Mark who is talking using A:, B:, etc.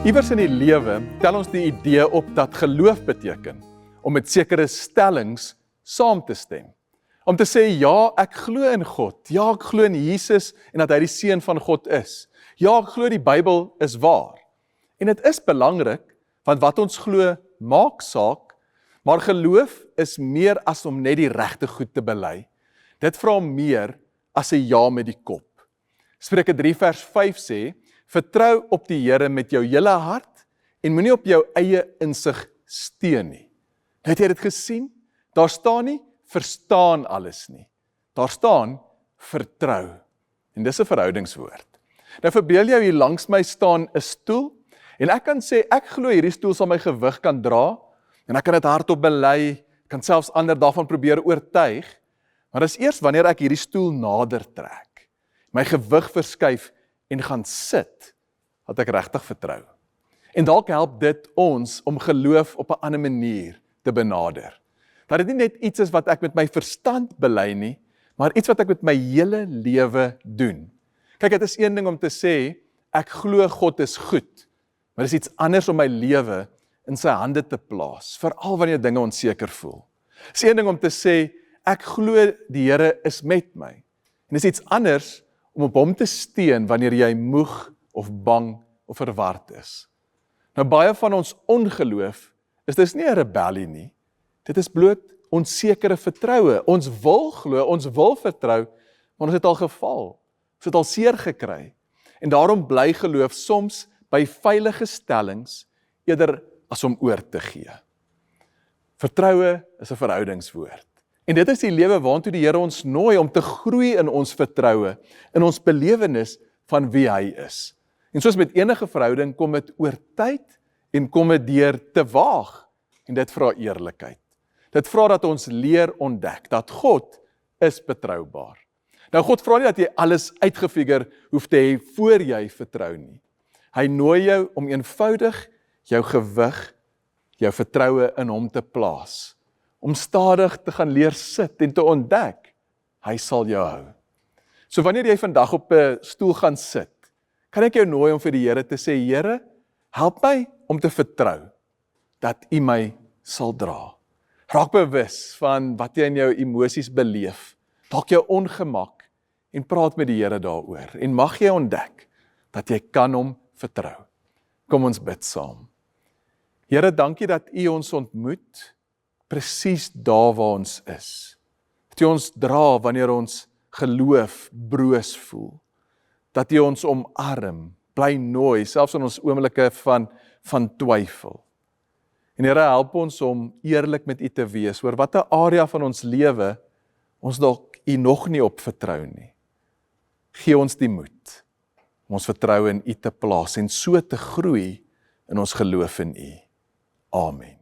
A: Iewers in die lewe tel ons die idee op dat geloof beteken om met sekere stellings saam te stem. Om te sê, ja, ek glo in God, ja, ek glo in Jesus en dat hy die seun van God is. Ja, ek glo die Bybel is waar. En dit is belangrik, want wat ons glo maak saak, maar geloof is meer as om net die regte goed te bely. Dit vra meer as 'n ja met die kop. Spreuke 3 vers 5 sê, vertrou op die Here met jou hele hart en moenie op jou eie insig steun nie. Het jy dit gesien? Daar staan nie, verstaan alles nie. Daar staan, vertrou. En dis 'n verhoudingswoord. Nou verbeel jou hier langs my staan 'n stoel, en ek kan sê, ek glo hierdie stoel sal my gewig kan dra, en ek kan dit hardop bely, kan selfs ander daarvan probeer oortuig, maar dis eers wanneer ek hierdie stoel nader trek, my gewig verskuif en gaan sit, dat ek regtig vertrou. En dalk help dit ons om geloof op 'n ander manier te benader. Dat dit nie net iets is wat ek met my verstand bely nie, maar iets wat ek met my hele lewe doen. Kyk, dit is een ding om te sê, ek glo God is goed, maar dit is iets anders om my lewe in sy hande te plaas, veral wanneer dinge onseker voel. Dit is een ding om te sê, ek glo die Here is met my, en dit is iets anders om op hom te steun wanneer jy moeg of bang of verward is. Nou baie van ons ongeloof is dis nie 'n rebellie nie. Dit is bloot onsekere vertroue. Ons wil glo, ons wil vertrou, maar ons het al geval. Ons het al seer gekry. En daarom bly geloof soms by veilige stellings eerder as om oor te gee. Vertroue is 'n verhoudingswoord. En dit is die lewe waantoe die Here ons nooi om te groei in ons vertroue, in ons belewenis van wie hy is. En soos met enige verhouding kom dit oor tyd en kom dit deur te waag. En dit vra eerlikheid. Dit vra dat ons leer ontdek dat God is betroubaar. Nou God vra nie dat jy alles uitgefigure hoef te hê voor jy vertrou nie. Hy nooi jou om eenvoudig jou gewig, jou vertroue in hom te plaas. Om stadig te gaan leer sit en te ontdek, hy sal jou hou. So wanneer jy vandag op 'n stoel gaan sit, kan ek jou nooi om vir die Here te sê, Here, help my om te vertrou, dat U my sal dra. Raak bewus van wat jy in jou emosies beleef, dalk jou ongemak, en praat met die Here daaroor, en mag jy ontdek, dat jy kan hom vertrou. Kom ons bid saam. Here, dankie dat U ons ontmoet, presies daar waar ons is. Dat U ons dra wanneer ons geloof broos voel. Dat U ons omarm, bly nooi, selfs in ons oomblikke van twyfel. En Here, help ons om eerlik met U te wees, oor watter area van ons lewe ons dalk U nog nie op vertrou nie. Gee ons die moed, om ons vertroue in U te plaas, en so te groei in ons geloof in U. Amen.